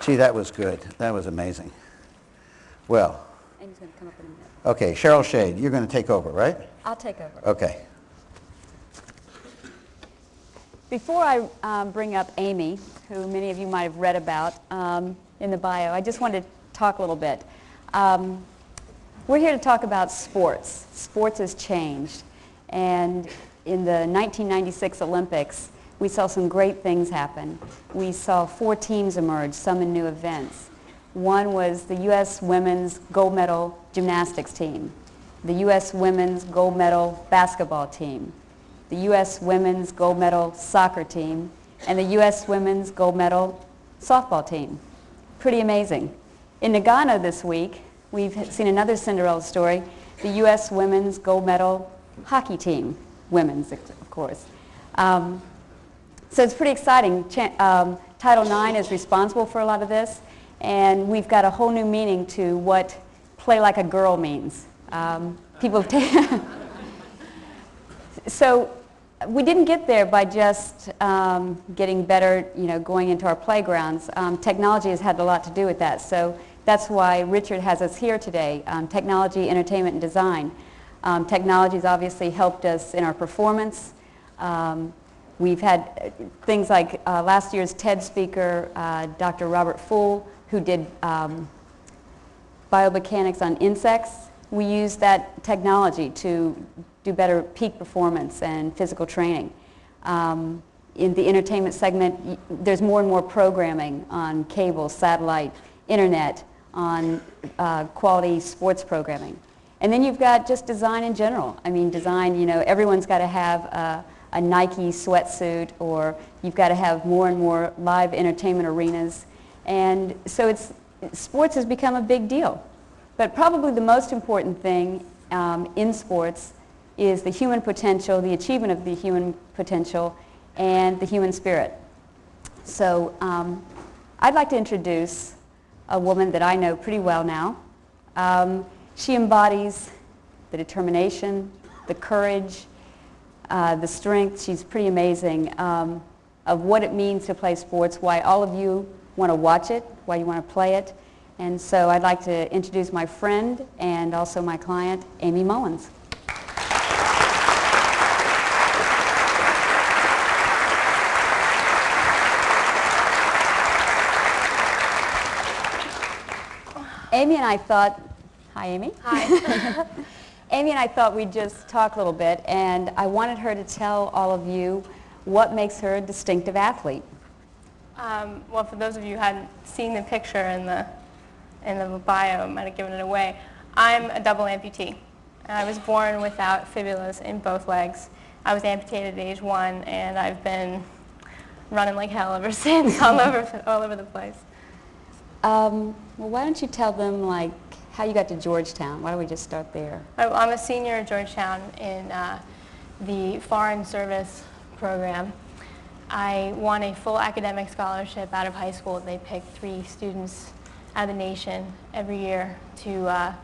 Gee, that was good. That was amazing. Well, Amy's going to come up in a minute. okay, Cheryl Shade, you're going to take over, right? I'll take over. Okay. Before I bring up Aimee, who many of you might have read about in the bio, I just wanted to talk a little bit. We're here to talk about sports. Sports has changed. And in the 1996 Olympics, we saw some great things happen. We saw 4 teams emerge, some in new events. One was the U.S. women's gold medal gymnastics team, the U.S. women's gold medal basketball team, the U.S. women's gold medal soccer team, and the U.S. women's gold medal softball team. Pretty amazing. In Nagano this week, we've seen another Cinderella story, the U.S. women's gold medal hockey team, women's, of course. So it's pretty exciting. Title IX is responsible for a lot of this, and we've got a whole new meaning to what play like a girl means. People have so we didn't get there by just getting better, going into our playgrounds. Technology has had a lot to do with that. So that's why Richard has us here today, technology, entertainment, and design. Technology has obviously helped us in our performance. We've had things like last year's TED speaker, Dr. Robert Full, who did biomechanics on insects. We use that technology to do better peak performance and physical training. In the entertainment segment, there's more and more programming on cable, satellite, internet, on quality sports programming. And then you've got just design in general. I mean, design, everyone's got to have a Nike sweatsuit, or you've got to have more and more live entertainment arenas. And so sports has become a big deal. But probably the most important thing in sports is the human potential, the achievement of the human potential, and the human spirit. So I'd like to introduce a woman that I know pretty well now. She embodies the determination, the courage, the strength. She's pretty amazing of what it means to play sports, why all of you want to watch it, why you want to play it. And so I'd like to introduce my friend and also my client, Aimee Mullins. Aimee and I thought, hi Aimee. Hi. Aimee and I thought we'd just talk a little bit, and I wanted her to tell all of you what makes her a distinctive athlete. Well, for those of you who hadn't seen the picture in the bio, I might have given it away. I'm a double amputee. I was born without fibulas in both legs. I was amputated at age 1, and I've been running like hell ever since, all over the place. Well, why don't you tell them how you got to Georgetown? Why don't we just start there? I'm a senior at Georgetown in the Foreign Service program. I won a full academic scholarship out of high school. They pick 3 students out of the nation every year to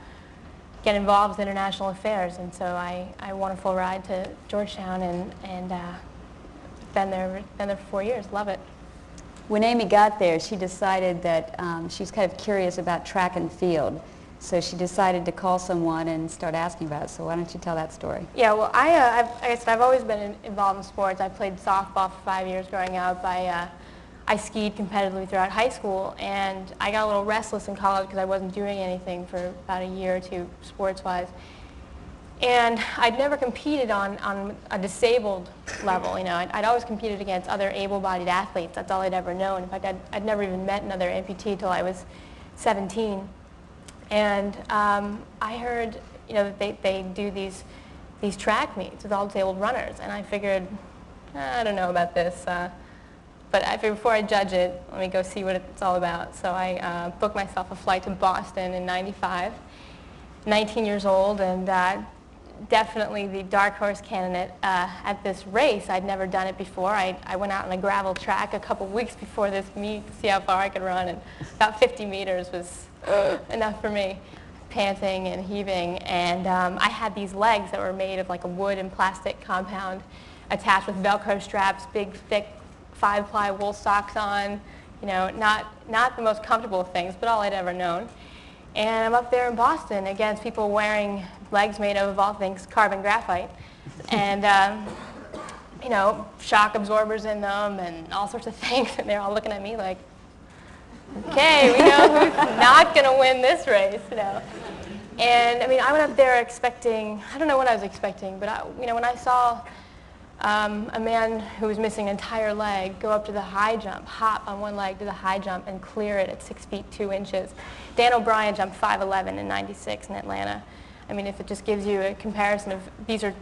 get involved with international affairs, and so I won a full ride to Georgetown and been there for 4 years. Love it. When Aimee got there, she decided that she's kind of curious about track and field. So she decided to call someone and start asking about it. So why don't you tell that story? Yeah, well, I've always been involved in sports. I played softball for 5 years growing up. I skied competitively throughout high school, and I got a little restless in college because I wasn't doing anything for about a year or two sports-wise. And I'd never competed on a disabled level. I'd always competed against other able-bodied athletes. That's all I'd ever known. In fact, I'd never even met another amputee until I was 17. And I heard, that they do these track meets with all disabled runners, and I figured, I don't know about this, but I figured before I judge it, let me go see what it's all about. So I booked myself a flight to Boston in '95, 19 years old, and definitely the dark horse candidate at this race. I'd never done it before. I went out on a gravel track a couple weeks before this meet to see how far I could run, and about 50 meters was enough for me, panting and heaving. And I had these legs that were made of like a wood and plastic compound attached with Velcro straps, big, thick 5-ply wool socks on, not the most comfortable of things, but all I'd ever known. And I'm up there in Boston against people wearing legs made of all things carbon graphite, and shock absorbers in them and all sorts of things, and they're all looking at me like, okay, we know who's not going to win this race, And I mean, I went up there expecting, I don't know what I was expecting, but when I saw a man who was missing an entire leg go up to the high jump, hop on one leg to the high jump and clear it at 6 feet 2 inches. Dan O'Brien jumped 5'11" in '96 in Atlanta. I mean, if it just gives you a comparison of, these are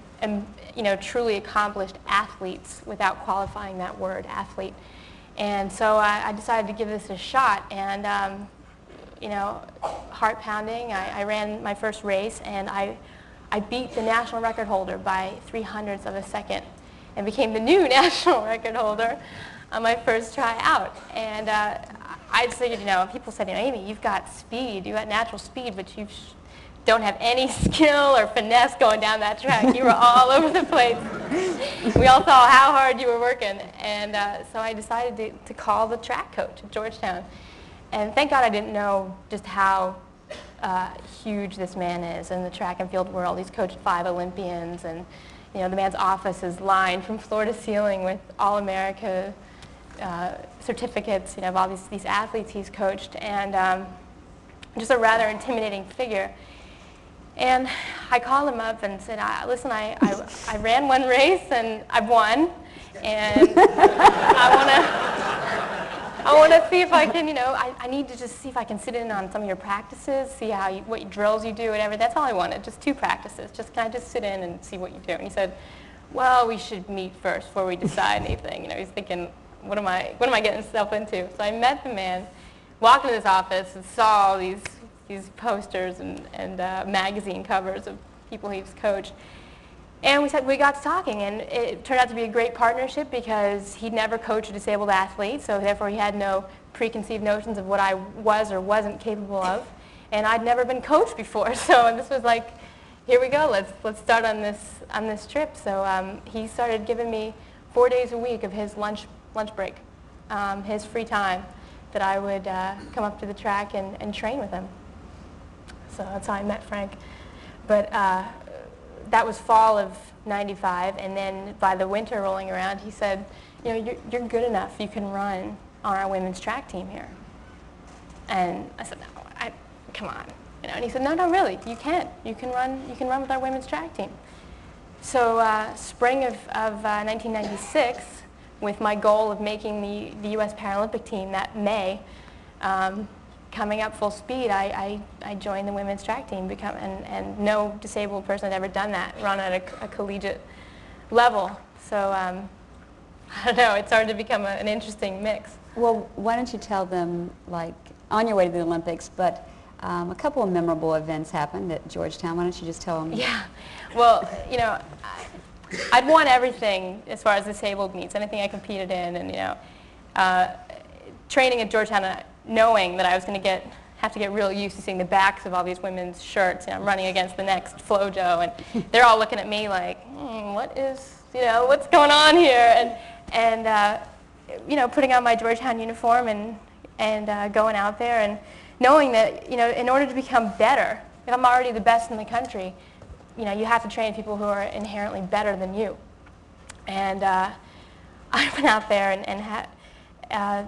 truly accomplished athletes without qualifying that word, athlete. And so I decided to give this a shot, and heart pounding. I ran my first race, and I beat the national record holder by 0.03 of a second and became the new national record holder on my first try out. And I just figured, people said, Aimee, you've got speed, you've got natural speed, but you don't have any skill or finesse going down that track. You were all over the place. We all saw how hard you were working. And so I decided to call the track coach at Georgetown. And thank God I didn't know just how huge this man is in the track and field world. He's coached 5 Olympians, and the man's office is lined from floor to ceiling with All-America certificates, of all these athletes he's coached, and just a rather intimidating figure. And I called him up and said, listen, I ran one race and I've won, and I want to see if I can, I need to just see if I can sit in on some of your practices, see what drills you do, whatever. That's all I wanted, just 2 practices. Can I just sit in and see what you do? And he said, well, we should meet first before we decide anything. He's thinking, what am I getting myself into? So I met the man, walked into his office, and saw all these posters and magazine covers of people he's coached. And we got to talking, and it turned out to be a great partnership because he'd never coached a disabled athlete, so therefore he had no preconceived notions of what I was or wasn't capable of. And I'd never been coached before, so this was like, here we go, let's start on this trip. So he started giving me 4 days a week of his lunch break, his free time, that I would come up to the track and train with him. So that's how I met Frank. But that was fall of '95, and then by the winter rolling around, he said, you're good enough, you can run on our women's track team here. And I said, no, come on. And he said, no, really, you can run with our women's track team. So spring of 1996, with my goal of making the U.S. Paralympic team that May, coming up full speed, I joined the women's track team, and no disabled person had ever done that, run at a collegiate level. So I don't know, it started to become an interesting mix. Well, why don't you tell them, like, on your way to the Olympics, but a couple of memorable events happened at Georgetown. Why don't you just tell them? Yeah, well, I'd won everything as far as disabled meets, anything I competed in, and training at Georgetown, knowing that I was going to have to get real used to seeing the backs of all these women's shirts. I'm running against the next FloJo, and they're all looking at me like, what's going on here? And putting on my Georgetown uniform and going out there and knowing that, in order to become better, if I'm already the best in the country, you have to train people who are inherently better than you. And I went out there and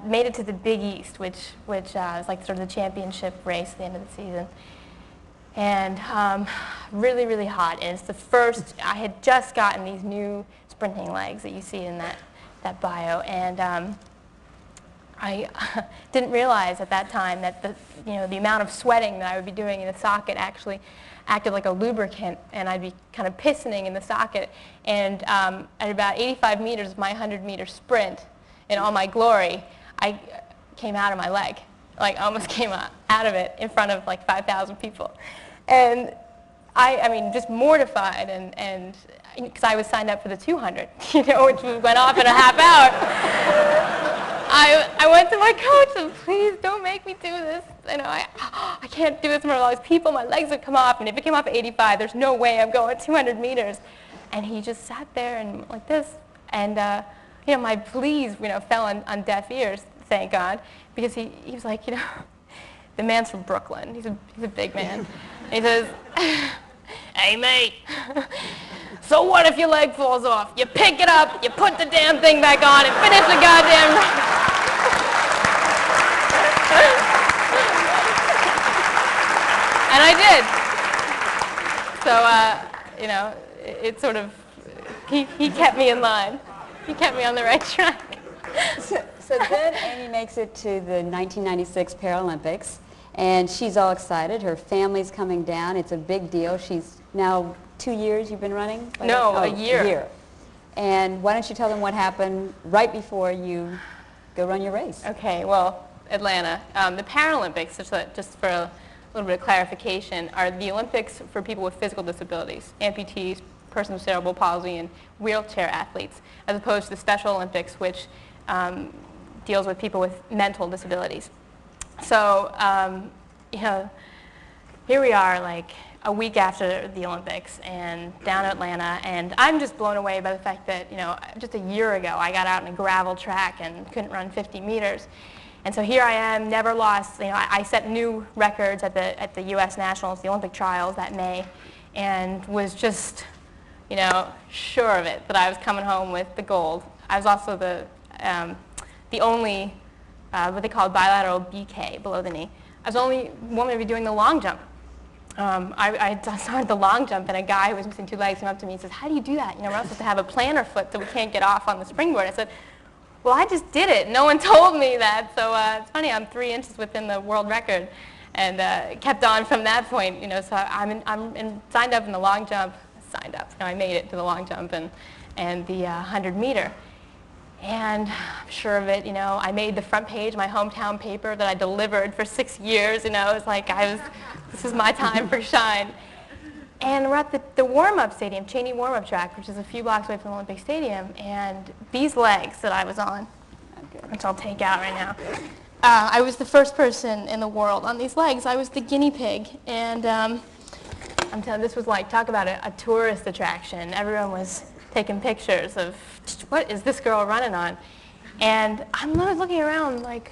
made it to the Big East, which is like sort of the championship race at the end of the season. And really, really hot. And it's the first, I had just gotten these new sprinting legs that you see in that bio. And I didn't realize at that time that the amount of sweating that I would be doing in the socket actually acted like a lubricant, and I'd be kind of pistoning in the socket. And at about 85 meters of my 100-meter sprint, in all my glory, I came out of my leg, like almost came out of it in front of like 5,000 people. And I mean, just mortified, and because I was signed up for the 200, which went off in a half hour. I went to my coach and, please don't make me do this. I can't do this in front of all these people. My legs would come off, and if it came off at 85, there's no way I'm going 200 meters. And he just sat there and like this, and my pleas, fell on deaf ears, thank God. because he was like, you know, the man's from Brooklyn. He's a big man. And he says, "Hey, mate, so what if your leg falls off? You pick it up, you put the damn thing back on, and finish the goddamn run." And I did. So, you know, it sort of, he kept me in line. He kept me on the right track. So then Aimee makes it to the 1996 Paralympics, and she's all excited. Her family's coming down. It's a big deal. She's now 2 years you've been running? No, a year. A year. And why don't you tell them what happened right before you go run your race? Okay, well, Atlanta. The Paralympics, just for a little bit of clarification, are the Olympics for people with physical disabilities, amputees, persons with cerebral palsy, and wheelchair athletes, as opposed to the Special Olympics, which deals with people with mental disabilities. So, you know, here we are, like a week after the Olympics, and down in Atlanta, and I'm just blown away by the fact that, you know, just a year ago I got out on a gravel track and couldn't run 50 meters. And so here I am, never lost. You know, I set new records at the U.S. Nationals, the Olympic trials that May, and was just, you know, sure of it that I was coming home with the gold. I was also the only, what they call bilateral BK, below the knee. I was the only woman to be doing the long jump. I started the long jump, and a guy who was missing 2 legs came up to me and says, "How do you do that? You know, we're not supposed to have a plantar foot so we can't get off on the springboard." I said, "Well, I just did it. No one told me that." So it's funny, I'm 3 inches within the world record, and kept on from that point. You know, so I'm signed up in the long jump. Signed up. You know, I made it to the long jump and the 100-meter. And I'm sure of it, you know, I made the front page of my hometown paper that I delivered for 6 years, you know, it's like this was my time for shine. And we're at the warm-up stadium, Cheney warm-up track, which is a few blocks away from the Olympic Stadium, and these legs that I was on, which I'll take out right now, I was the first person in the world on these legs. I was the guinea pig, and I'm telling you, this was like, talk about a tourist attraction. Everyone was taking pictures of, what is this girl running on? And I'm looking around like,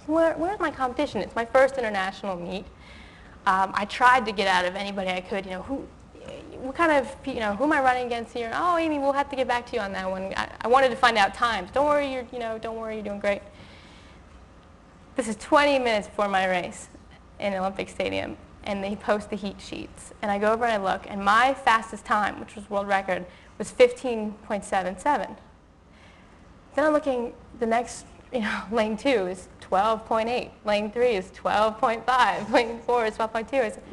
where's my competition? It's my first international meet. I tried to get out of anybody I could, you know, who am I running against here? Oh, Aimee, we'll have to get back to you on that one. I wanted to find out times. Don't worry, you're doing great. This is 20 minutes before my race in Olympic Stadium, and they post the heat sheets. And I go over and I look, and my fastest time, which was world record, was 15.77. Then I'm looking, the next, lane 2 is 12.8. Lane 3 is 12.5. Lane 4 is 12.2. I said,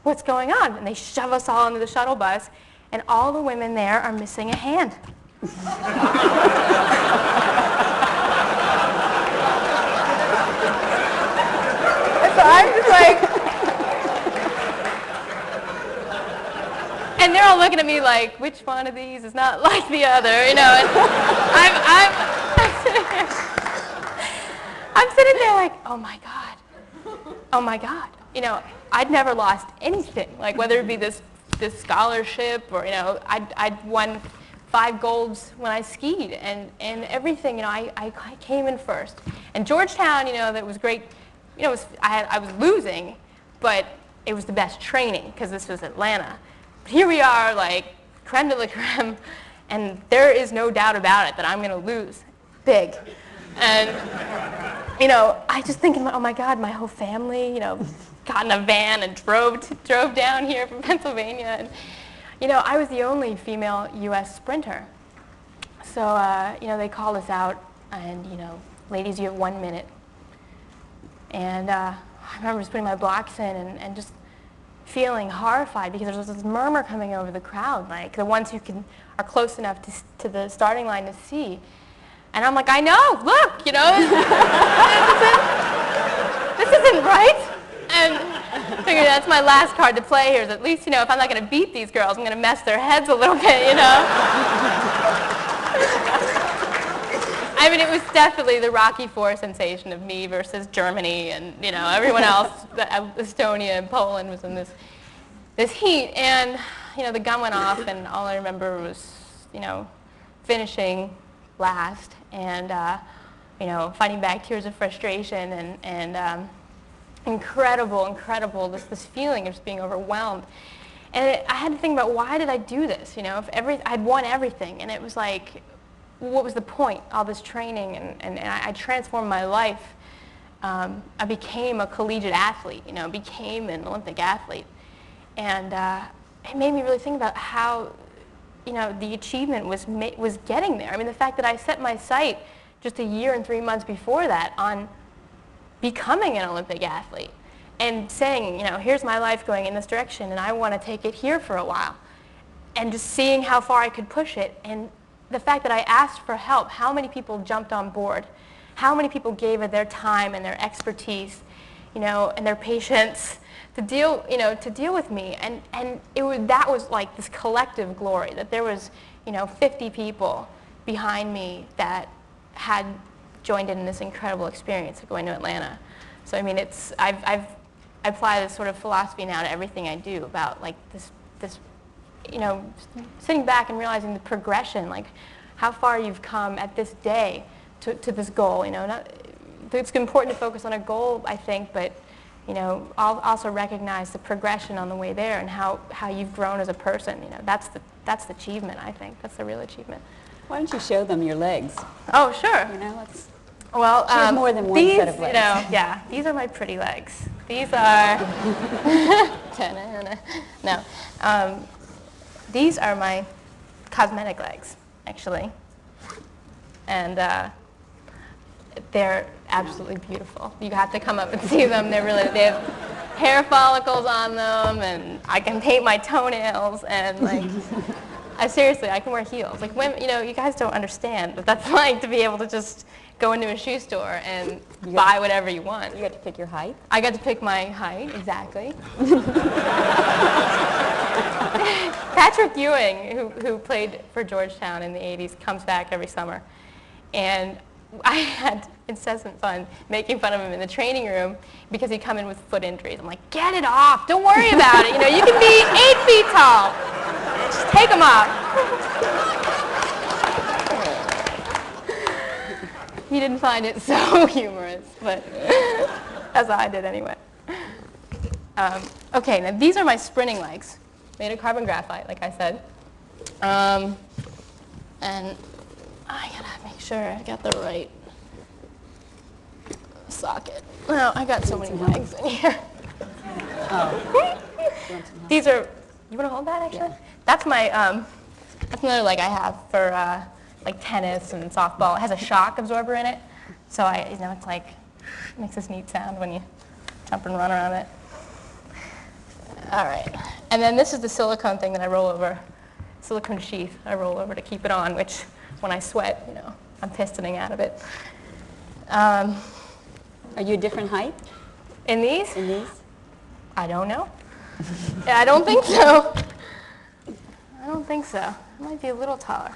what's going on? And they shove us all into the shuttle bus, and all the women there are missing a hand. So I'm just like, and they're all looking at me like, which one of these is not like the other, And I'm sitting there like, oh my God. I'd never lost anything, like whether it be this scholarship or, I'd won 5 golds when I skied and everything, I came in first. And Georgetown, that was great, I was losing, but it was the best training because this was Atlanta. But here we are, like, creme de la creme, and there is no doubt about it that I'm going to lose big. And, I just thinking, oh my God, my whole family, got in a van and drove down here from Pennsylvania. And, I was the only female U.S. sprinter. So, they called us out, and, ladies, you have 1 minute. And I remember just putting my blocks in and just feeling horrified because there was this murmur coming over the crowd, like the ones who are close enough to the starting line to see. And I'm like, I know, look, this isn't right. And I figured that's my last card to play here, is at least, if I'm not going to beat these girls, I'm going to mess their heads a little bit, I mean, it was definitely the Rocky IV sensation of me versus Germany and, everyone else, Estonia and Poland was in this heat. And, the gun went off, and all I remember was, finishing last. And, fighting back tears of frustration and incredible, this feeling of just being overwhelmed. And I had to think about, why did I do this? If I'd won everything, and it was like, what was the point? All this training, and I transformed my life. I became a collegiate athlete, became an Olympic athlete. And it made me really think about how, the achievement was getting there. I mean, the fact that I set my sight just a year and 3 months before that on becoming an Olympic athlete and saying, here's my life going in this direction, and I want to take it here for a while. And just seeing how far I could push it, and the fact that I asked for help, how many people jumped on board, how many people gave of their time and their expertise, and their patience to deal with me, and that was like this collective glory, that there was 50 people behind me that had joined in this incredible experience of going to Atlanta. So I mean, I apply this sort of philosophy now to everything I do, about like this sitting back and realizing the progression, like how far you've come at this day to this goal. It's important to focus on a goal, I think, but I'll also recognize the progression on the way there, and how you've grown as a person. That's the achievement, I think. That's the real achievement. Why don't you show them your legs? Oh, sure. Let's. Well, she has more than one set of legs. Yeah, these are my pretty legs. These are no. These are my cosmetic legs, actually, and they're absolutely beautiful. You have to come up and see them. They have hair follicles on them, and I can paint my toenails, and like, seriously, I can wear heels. Like, women, you guys don't understand what that's like, to be able to just go into a shoe store and buy whatever you want. You got to pick your height? I got to pick my height, exactly. Patrick Ewing, who played for Georgetown in the 80s, comes back every summer. And I had incessant fun making fun of him in the training room because he'd come in with foot injuries. I'm like, get it off. Don't worry about it. You can be 8 feet tall. Just take them off. He didn't find it so humorous, but as I did anyway. Okay, now these are my sprinting legs, made of carbon graphite, like I said. And I gotta make sure I got the right socket. Well, I got so many legs in here. Oh. These are, you wanna hold that actually? Yeah. That's my, that's another leg I have for like tennis and softball. It has a shock absorber in it. So it's like, it makes this neat sound when you jump and run around it. All right, and then this is the silicone thing that I roll over, silicone sheath I roll over to keep it on, which when I sweat, I'm pistoning out of it. Are you a different height? In these? In these? I don't know. I don't think so. I don't think so. I might be a little taller.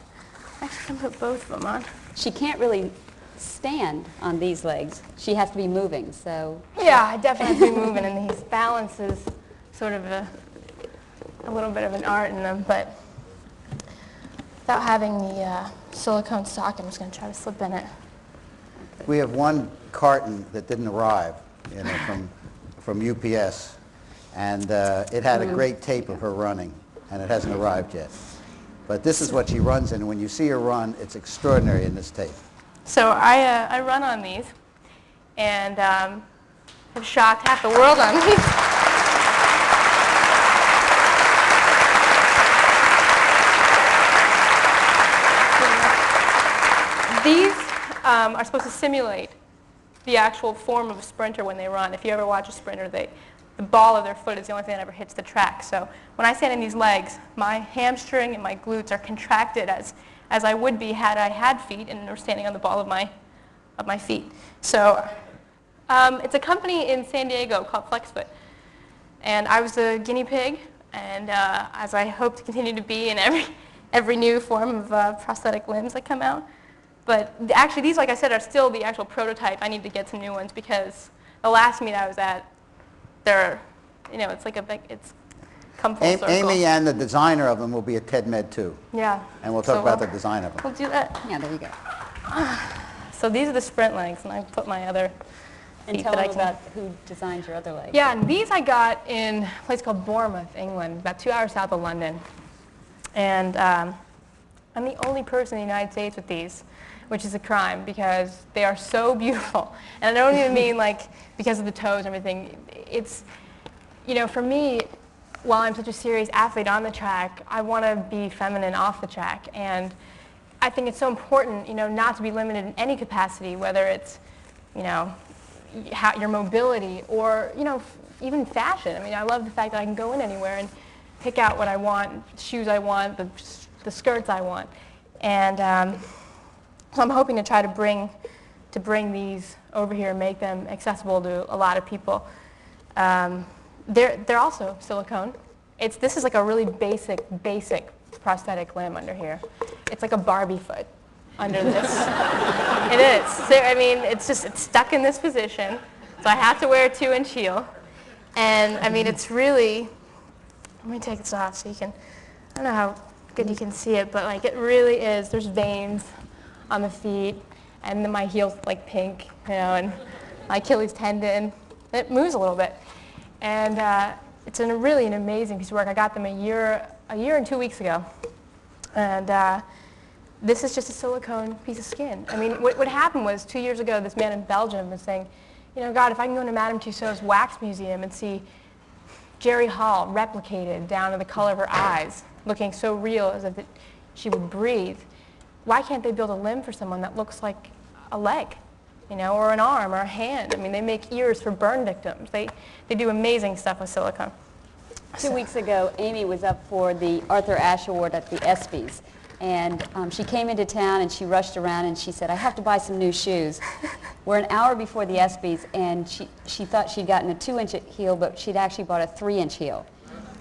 I can put both of them on. She can't really stand on these legs. She has to be moving, so. Yeah, I definitely have to be moving, and these balance is sort of a little bit of an art in them, but without having the silicone sock, I'm just going to try to slip in it. We have one carton that didn't arrive, from UPS, and it had a great tape of her running, and it hasn't arrived yet. But this is what she runs in, and when you see her run, it's extraordinary in this tape. So I run on these, and have shocked half the world on these. These are supposed to simulate the actual form of a sprinter when they run. If you ever watch a sprinter, the ball of their foot is the only thing that ever hits the track. So when I stand in these legs, my hamstring and my glutes are contracted as I would be had I had feet and were standing on the ball of my feet. So it's a company in San Diego called FlexFoot. And I was the guinea pig, and as I hope to continue to be in every new form of prosthetic limbs that come out. But actually, these, like I said, are still the actual prototype. I need to get some new ones because the last meet I was at, it's like it's come full circle. Aimee and the designer of them will be at TED8 too. Yeah. And we'll talk about the design of them. We'll do that. Yeah, there you go. So So these are the sprint legs, and I put my other And feet tell that I them can. about who designed your other legs. Yeah, and these I got in a place called Bournemouth, England, about 2 hours south of London. And I'm the only person in the United States with these, which is a crime because they are so beautiful. And I don't even mean like because of the toes and everything. It's, for me, while I'm such a serious athlete on the track, I want to be feminine off the track. And I think it's so important, not to be limited in any capacity, whether it's, your mobility or, even fashion. I mean, I love the fact that I can go in anywhere and pick out what I want, shoes I want, the skirts I want. And so I'm hoping to try to bring these over here and make them accessible to a lot of people. They're also silicone. This is like a really basic prosthetic limb under here. It's like a Barbie foot under this. It is. So, I mean, it's stuck in this position. So I have to wear a 2-inch heel. And I mean, it's really, let me take this off so you can, I don't know how good you can see it, but like it really is. There's veins on the feet, and then my heel's like pink, and my Achilles tendon. It moves a little bit. And it's really an amazing piece of work. I got them a year and 2 weeks ago. And this is just a silicone piece of skin. I mean, what happened was 2 years ago, this man in Belgium was saying, God, if I can go into Madame Tussauds Wax Museum and see Jerry Hall replicated down to the color of her eyes, looking so real as if she would breathe, why can't they build a limb for someone that looks like a leg, or an arm or a hand? I mean, they make ears for burn victims. They do amazing stuff with silicone. 2 weeks ago, Aimee was up for the Arthur Ashe Award at the ESPYs. And she came into town and she rushed around and she said, I have to buy some new shoes. We're an hour before the ESPYs and she thought she'd gotten a 2-inch heel, but she'd actually bought a 3-inch heel.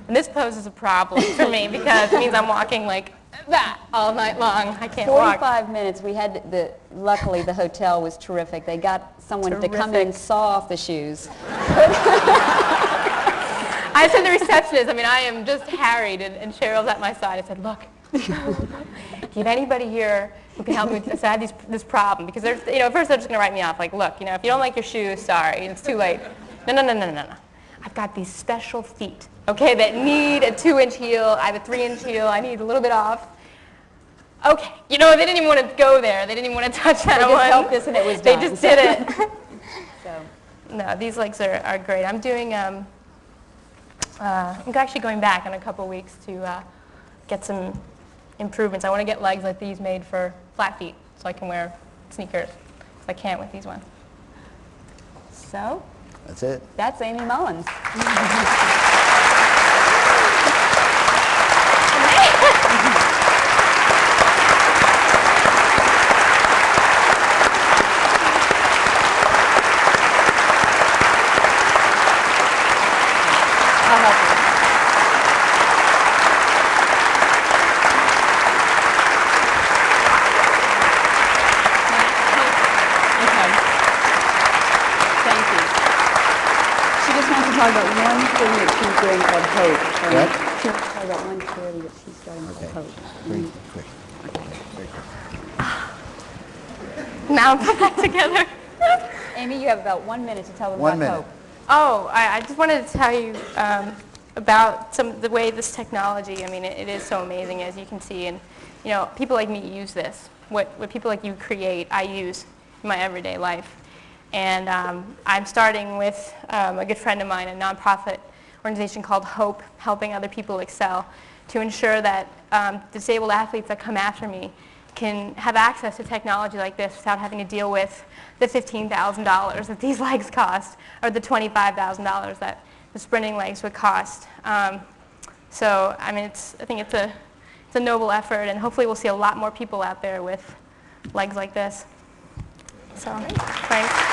And this poses a problem for me because it means I'm walking like that all night long. I can't walk. 45 minutes. We had luckily the hotel was terrific. They got someone to come in and saw off the shoes. I said to the receptionist, I am just harried, and Cheryl's at my side. I said, look, do you have anybody here who can help me with this? I have this problem. Because at first they're just going to write me off. Like, look, if you don't like your shoes, sorry, it's too late. No. I've got these special feet, okay, that need a 2-inch heel. I have a 3-inch heel. I need a little bit off. Okay. They didn't even want to go there. They didn't even want to touch that one. They just helped us and it was done. They just did it. So. No, these legs are great. I'm doing, I'm actually going back in a couple weeks to get some improvements. I want to get legs like these made for flat feet so I can wear sneakers. So I can't with these ones. So That's it. that's Aimee Mullins. I'll help you. Thank you. She just wants to talk about one thing that she's doing called Hope. What? She wants to talk about one charity that she's starting called Hope. Very quick. Now I'm put that together. Aimee, you have about 1 minute to tell them 1 about minute. Hope. Oh, I just wanted to tell you about the way this technology, it is so amazing, as you can see. And, people like me use this. What people like you create, I use in my everyday life. And I'm starting with a good friend of mine, a nonprofit organization called Hope, helping other people excel, to ensure that disabled athletes that come after me can have access to technology like this without having to deal with the $15,000 that these legs cost, or the $25,000 that the sprinting legs would cost. So, I think it's a noble effort, and hopefully we'll see a lot more people out there with legs like this. So, thanks.